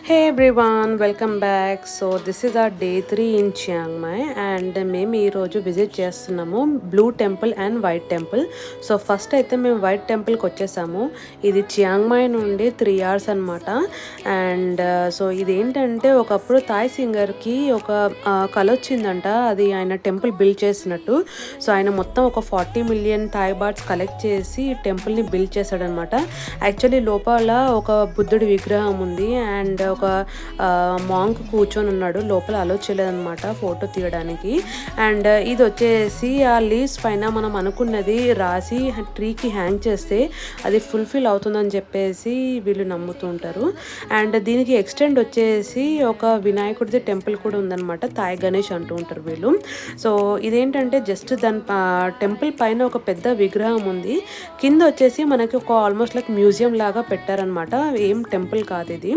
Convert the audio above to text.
Hey everyone, welcome back. So this is our day 3 in Chiang Mai and మేము ఈరోజు visit చేస్తున్నాము blue temple and white temple. So first అయితే మేము white టెంపుల్కి వచ్చేసాము. ఇది చియాంగ్ మై నుండి 3 hours అనమాట. అండ్ సో ఇదేంటంటే ఒకప్పుడు థాయ్ సింగర్కి ఒక కళ వచ్చిందంట, అది ఆయన టెంపుల్ బిల్డ్ చేసినట్టు. సో ఆయన మొత్తం ఒక 40 million థాయ్ బాట్స్ కలెక్ట్ చేసి టెంపుల్ని బిల్డ్ చేశాడనమాట. యాక్చువల్లీ లోపల ఒక బుద్ధుడి విగ్రహం ఉంది అండ్ ఒక మాంక్ కూర్చొని ఉన్నాడు. లోపల అలో చేయలేదన్నమాట ఫోటో తీయడానికి. అండ్ ఇది వచ్చేసి ఆ లీవ్స్ పైన మనం అనుకున్నది రాసి ట్రీకి హ్యాంగ్ చేస్తే అది ఫుల్ఫిల్ అవుతుందని చెప్పేసి వీళ్ళు నమ్ముతుంటారు. అండ్ దీనికి ఎక్స్టెండ్ వచ్చేసి ఒక వినాయకుడిది టెంపుల్ కూడా ఉందన్నమాట. తాయ్ గణేష్ అంటూ ఉంటారు వీళ్ళు. సో ఇదేంటంటే జస్ట్ దాని టెంపుల్ పైన ఒక పెద్ద విగ్రహం ఉంది, కింద వచ్చేసి మనకి ఒక ఆల్మోస్ట్ లైక్ మ్యూజియం లాగా పెట్టారనమాట. ఏం టెంపుల్ కాదు ఇది.